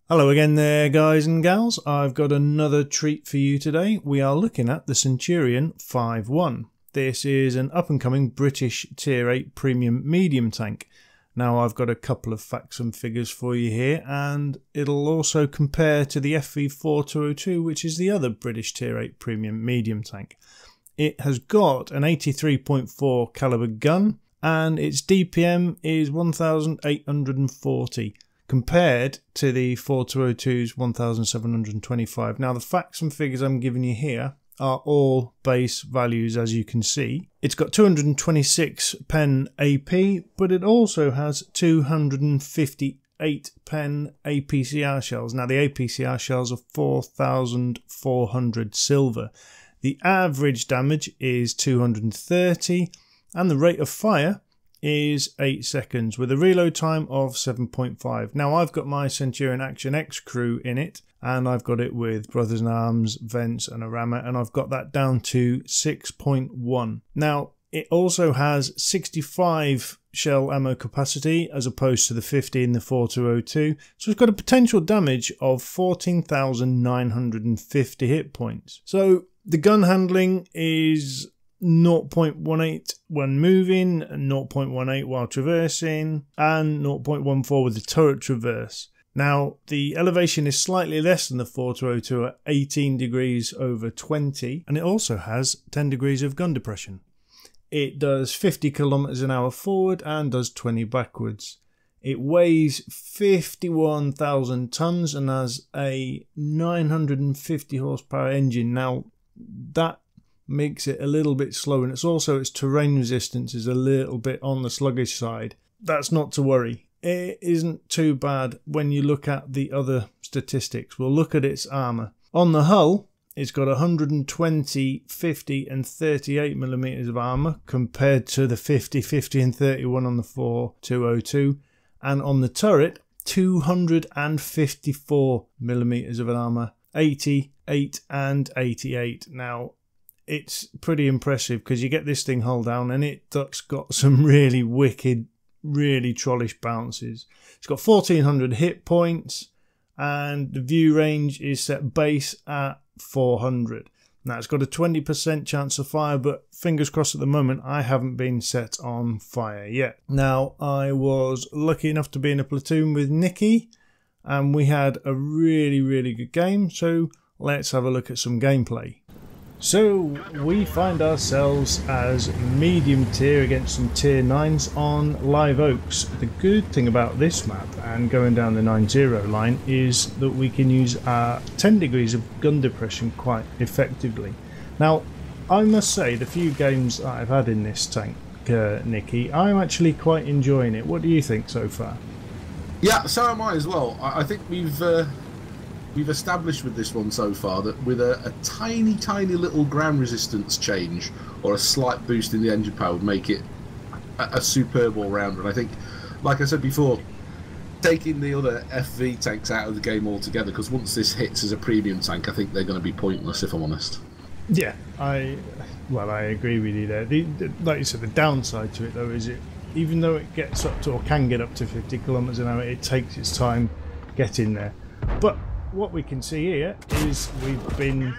Hello again there, guys and gals. I've got another treat for you today. We are looking at the Centurion 5.1. This is an up-and-coming British Tier 8 premium medium tank. Now I've got a couple of facts and figures for you here, and it'll also compare to the FV4202, which is the other British Tier 8 premium medium tank. It has got an 83.4 caliber gun, and its DPM is 1840. Compared to the 4202's 1725. Now the facts and figures I'm giving you here are all base values, as you can see. It's got 226 pen AP, but it also has 258 pen APCR shells. Now the APCR shells are 4,400 silver. The average damage is 230 and the rate of fire is 8 seconds with a reload time of 7.5. Now I've got my Centurion Action X crew in it, and I've got it with Brothers in Arms, vents and a rammer, and I've got that down to 6.1. Now it also has 65 shell ammo capacity as opposed to the 50 in the 4202, so it's got a potential damage of 14,950 hit points. So the gun handling is 0.18 when moving, 0.18 while traversing, and 0.14 with the turret traverse. Now the elevation is slightly less than the 4202 at 18 degrees over 20, and it also has 10 degrees of gun depression. It does 50 kilometers an hour forward and does 20 backwards. It weighs 51,000 tons and has a 950 horsepower engine. Now that makes it a little bit slow, and it's also its terrain resistance is a little bit on the sluggish side. That's not to worry. It isn't too bad when you look at the other statistics. We'll look at its armour. On the hull, it's got 120, 50 and 38 millimeters of armour compared to the 50, 50 and 31 on the 4202, and on the turret 254 millimeters of armour, 88 and 88. Now it's pretty impressive because you get this thing hull down and it's got some really wicked, really trollish bounces. It's got 1400 hit points and the view range is set base at 400. Now it's got a 20% chance of fire, but fingers crossed at the moment I haven't been set on fire yet. Now I was lucky enough to be in a platoon with Nikki and we had a really good game, so let's have a look at some gameplay. So we find ourselves as medium tier against some tier 9s on Live Oaks. The good thing about this map and going down the 9-0 line is that we can use our 10 degrees of gun depression quite effectively. Now I must say the few games that I've had in this tank, Nikki, I'm actually quite enjoying it. What do you think so far? Yeah, so am I as well. I think we've established with this one so far that with a tiny little ground resistance change or a slight boost in the engine power would make it a superb all-rounder. And I think, like I said before, taking the other FV tanks out of the game altogether, because once this hits as a premium tank, I think they're going to be pointless, if I'm honest. Yeah, I agree with you there. Like you said, the downside to it though is even though it gets up to, or can get up to 50 kilometers an hour, it takes its time getting there. But what we can see here is we're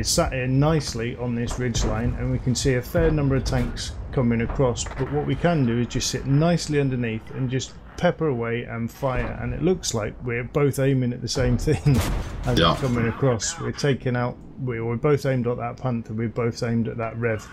sat here nicely on this ridgeline and we can see a fair number of tanks coming across, but what we can do is just sit nicely underneath and just pepper away and fire, and it looks like we're both aiming at the same thing as we're coming across. We're taking out, we're both aimed at that panther, we're both aimed at that rev.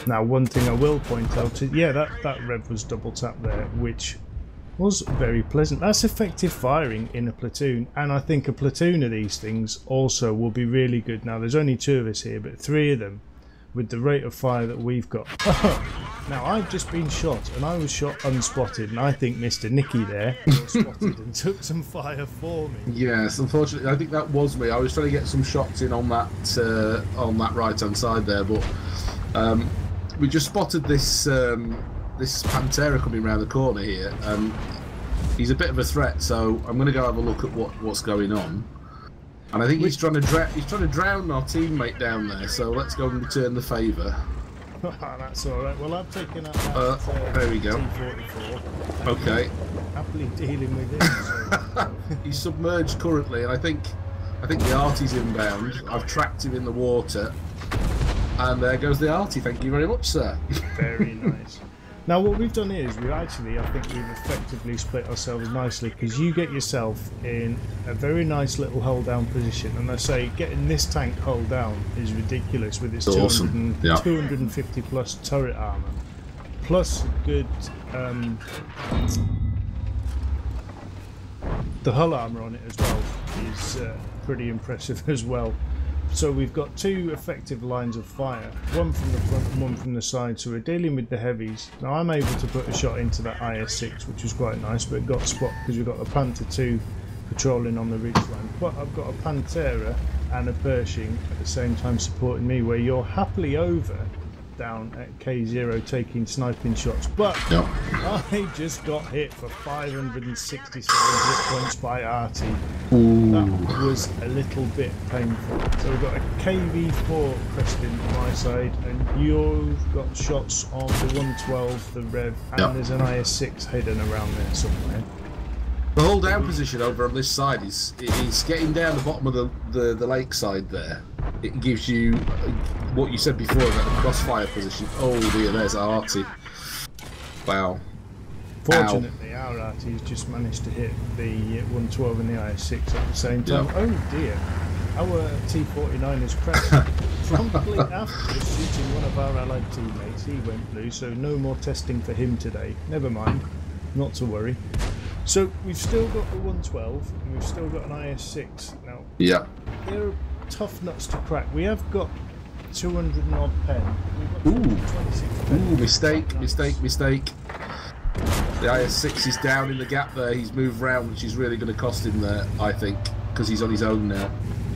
Now one thing I will point out is, yeah, that rev was double tap there, which was very pleasant. That's effective firing in a platoon, and I think a platoon of these things also will be really good. Now there's only 2 of us here, but 3 of them with the rate of fire that we've got. Now I've just been shot and I was shot unspotted, and I think Mr. Nicky there was spotted and took some fire for me. Yes, unfortunately I think that was me. I was trying to get some shots in on that right hand side there, but we just spotted this this Pantera coming around the corner here. He's a bit of a threat, so I'm going to go have a look at what's going on. And I think he's trying to drown our teammate down there. So let's go and return the favour. That's all right. Well, I've taken out that there we go. T44. Okay. Happily dealing with it. So. He's submerged currently, and I think the Artie's inbound. I've tracked him in the water, and there goes the Artie. Thank you very much, sir. Very nice. Now what we've done is I think we've effectively split ourselves nicely, because you get yourself in a very nice little hold down position, and I say getting this tank hold down is ridiculous with its 250 plus turret armour, plus good the hull armour on it as well is pretty impressive as well. So we've got two effective lines of fire, one from the front and one from the side, so we're dealing with the heavies. Now I'm able to put a shot into that IS-6, which was quite nice, but it got spot because we've got a Panther 2 patrolling on the ridgeline. But I've got a Pantera and a Pershing at the same time supporting me, where you're happily over down at K0 taking sniping shots. But I just got hit for 567 hit points by Artie. That was a little bit painful. So we've got a KV4 Preston on my side, and you've got shots on the 112, the Rev, and there's an IS-6 hidden around there somewhere. The hold down position over on this side is getting down the bottom of the lake side there. It gives you what you said before about the crossfire position. Oh dear, there's Artie. Wow. Fortunately, our Artie has just managed to hit the 112 and the IS-6 at the same time. Oh dear, our T-49 has crashed promptly after shooting one of our allied teammates. He went blue, so no more testing for him today. Never mind, not to worry. So we've still got the 112 and we've still got an IS-6 now. They're tough nuts to crack. We have got 200 and odd pen. We've got 26 pen. Mistake. The IS-6 is down in the gap there. He's moved round, which is really going to cost him there, I think, because he's on his own now.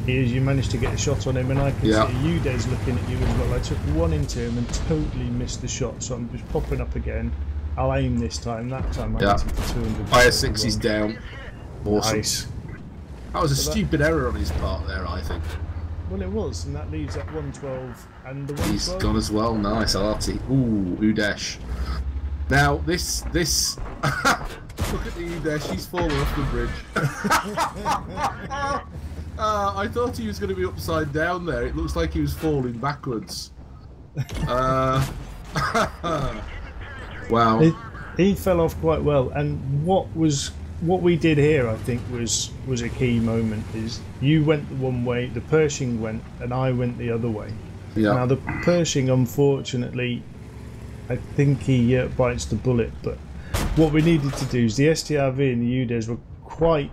He is. You managed to get a shot on him, and I can see Udes looking at you as well. I took one into him and totally missed the shot, so I'm just popping up again. I'll aim this time. That time I hit him for 200. IS-6 is down. Awesome. Nice. That was a stupid error on his part there, I think. Well, it was, and that leaves that 112 and the 112. He's gone as well. Nice, Artie. Ooh, Udesh. Now this look at the Udesh. He's fallen off the bridge. I thought he was going to be upside down there. It looks like he was falling backwards. Wow. He fell off quite well, and what we did here, I think, was a key moment. Is you went the one way, the Pershing went, and I went the other way. Now the Pershing, unfortunately, I think he bites the bullet. But what we needed to do is the STRV and the UDES were quite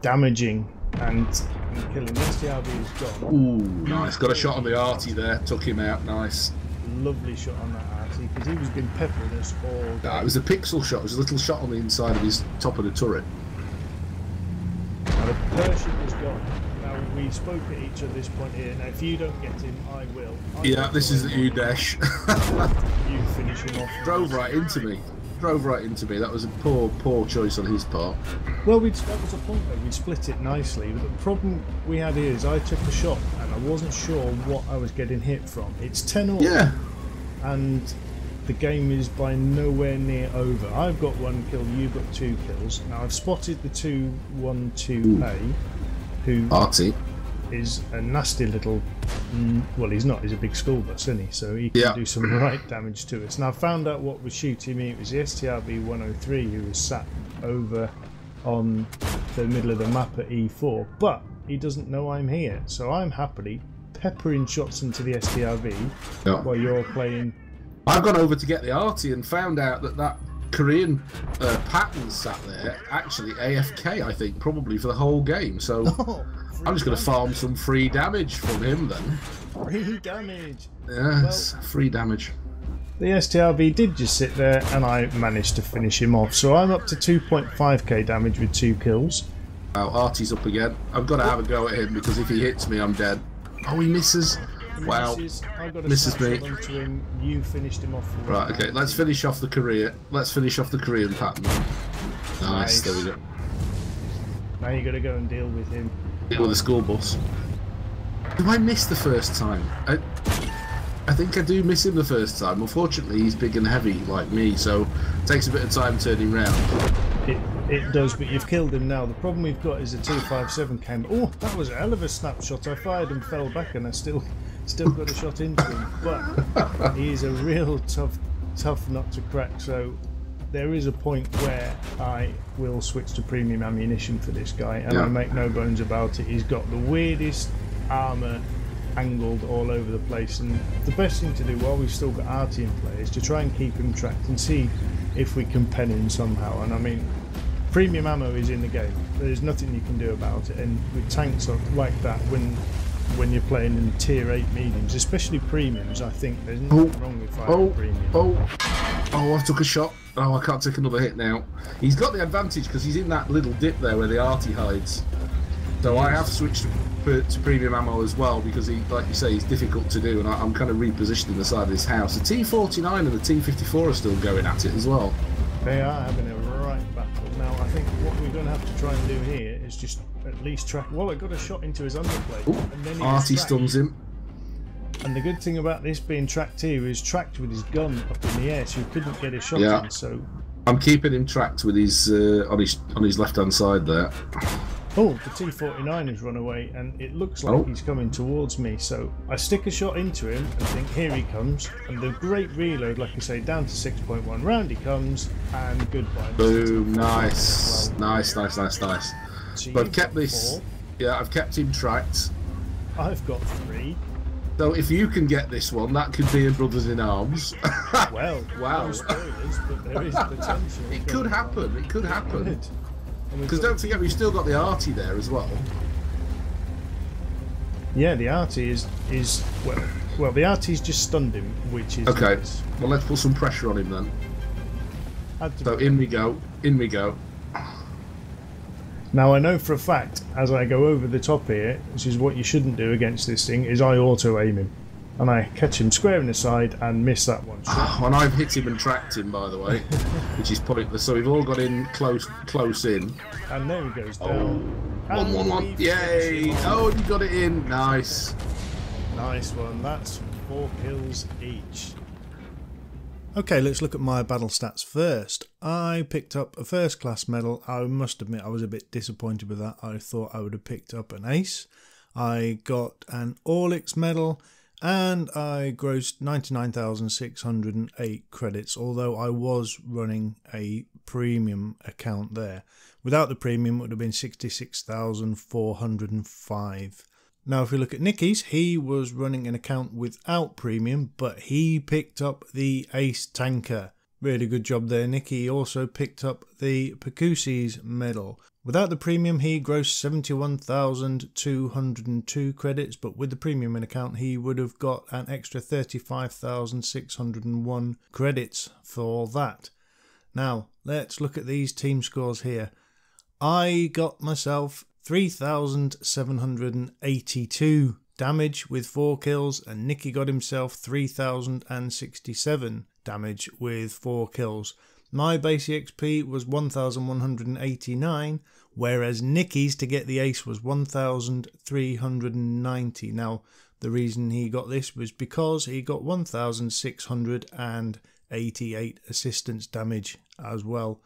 damaging and killing. The STRV is gone. Ooh, nice. Got a shot on the Artie there. Took him out. Nice. Lovely shot on that Artie, because he was been peppering us all day. No, it was a pixel shot. It was a little shot on the inside of his top of the turret. Now the Pershing was gone. Now we spoke at each at this point here. Now if you don't get him, I will. This is the Udesh. You finish him off. Drove right into me. That was a poor choice on his part. Well, that was a point where we split it nicely. But the problem we had is I took a shot and I wasn't sure what I was getting hit from. It's 10-all. Yeah. And the game is by nowhere near over. I've got 1 kill, you've got 2 kills. Now I've spotted the 212A, who Artie is a nasty little. Well, he's not. He's a big school bus, isn't he? So he can do some right damage to us. Now I found out what was shooting me. It was the STRB 103 who was sat over on the middle of the map at E4, but he doesn't know I'm here. So I'm happily peppering shots into the STRV while you're playing. I've gone over to get the Artie and found out that Korean pattern sat there, actually AFK, I think, probably for the whole game. So I'm just going to farm some free damage from him then. Free damage? Yes, well, free damage. The STRV did just sit there and I managed to finish him off. So I'm up to 2.5k damage with 2 kills. Wow, Artie's up again. I've got to have a go at him because if he hits me, I'm dead. Oh, he misses. Wow. Misses me. Him. You finished him off. Right, okay, let's finish off the Korea. Let's finish off the Korean pattern. Nice, there we go. Now you got to go and deal with him. Deal with the school bus. Do I miss the first time? I think I do miss him the first time. Unfortunately, he's big and heavy like me, so it takes a bit of time turning round. It does, but you've killed him now. The problem we've got is a 257 came. Oh, that was a hell of a snapshot. I fired and fell back, and I still got a shot into him. But he's a real tough nut to crack. So there is a point where I will switch to premium ammunition for this guy, and I make no bones about it. He's got the weirdest armour angled all over the place, and the best thing to do while we've still got Artie in play is to try and keep him tracked and see if we can pen him somehow. And I mean, premium ammo is in the game. There's nothing you can do about it, and with tanks like that, when you're playing in tier 8 mediums, especially premiums, I think there's nothing wrong with fighting premium. Oh, I took a shot. Oh, I can't take another hit now. He's got the advantage because he's in that little dip there where the Artie hides. So I have switched to premium ammo as well, because he, like you say, he's difficult to do, and I'm kind of repositioning the side of this house. The T49 and the T54 are still going at it as well. They are having a right battle. Now, I think what we're going to have to try and do here is just at least track... Well, I got a shot into his underplate. Ooh, and then Artie stuns him. And the good thing about this being tracked here is tracked with his gun up in the air, so he couldn't get a shot in. So I'm keeping him tracked with his on his left-hand side there. Oh, the T49 has run away, and it looks like he's coming towards me. So I stick a shot into him and think, here he comes. And the great reload, like I say, down to 6.1. Round he comes, and goodbye. Boom, nice. Nice. So but I've kept this. 4. Yeah, I've kept him tracked. I've got 3. So if you can get this one, that could be a brothers in arms. Well, wow. No spoilers, but there is potential. It could happen. It could happen. Good. Because don't forget, we've still got the Artie there as well. Yeah, the Artie is well, the Artie's just stunned him, which is okay. Nice. Well, let's put some pressure on him then. So in we go. Now I know for a fact, as I go over the top here, which is what you shouldn't do against this thing, is I auto aim him, and I catch him square in the side and miss that one shot. And I've hit him and tracked him, by the way, which is pointless. So we've all got in close in. And there he goes down. 1. Yay! Oh, you got it in. Nice. Nice one. That's 4 kills each. Okay, let's look at my battle stats first. I picked up a first class medal. I must admit I was a bit disappointed with that. I thought I would have picked up an ace. I got an Orlix medal, and I grossed 99,608 credits, although I was running a premium account there. Without the premium, it would have been 66,405. Now, if we look at Nicky's, he was running an account without premium, but he picked up the Ace Tanker. Really good job there, Nicky. He also picked up the Percusi's medal. Without the premium, he grossed 71,202 credits, but with the premium account, he would have got an extra 35,601 credits for that. Now, let's look at these team scores here. I got myself 3,782 damage with 4 kills, and Nicky got himself 3,067 damage with 4 kills. My base EXP was 1,189, whereas Nicky's to get the ace was 1,390. Now, the reason he got this was because he got 1,688 assistance damage as well.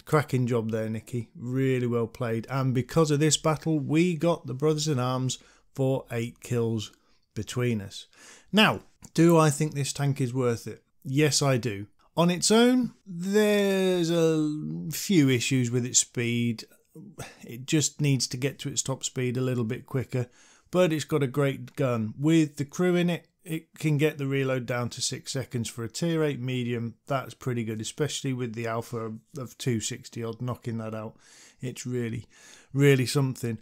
Cracking job there, Nicky. Really well played. And because of this battle, we got the brothers in arms for 8 kills between us. Now, do I think this tank is worth it? Yes, I do. On its own, there's a few issues with its speed. It just needs to get to its top speed a little bit quicker, but it's got a great gun. With the crew in it, it can get the reload down to 6 seconds for a tier 8 medium. That's pretty good, especially with the alpha of 260 odd knocking that out. It's really, really something.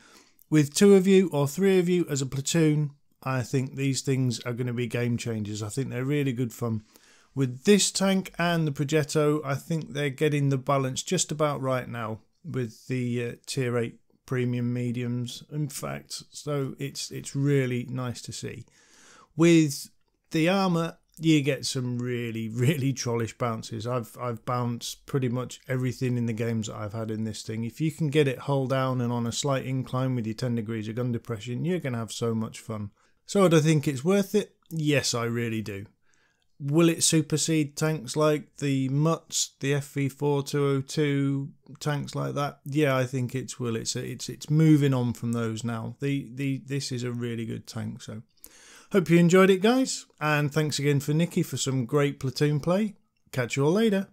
With 2 of you or 3 of you as a platoon, I think these things are going to be game changers. I think they're really good fun. With this tank and the Progetto, I think they're getting the balance just about right now with the tier 8 premium mediums. In fact, so it's really nice to see. With the armour, you get some really, really trollish bounces. I've bounced pretty much everything in the games that I've had in this thing. If you can get it hull down and on a slight incline with your 10 degrees of gun depression, you're going to have so much fun. So do I think it's worth it? Yes, I really do. Will it supersede tanks like the MUTs, the FV4202 tanks like that? Yeah, I think it will. It's moving on from those now. This is a really good tank. So hope you enjoyed it, guys, and thanks again for Nicky for some great platoon play. Catch you all later.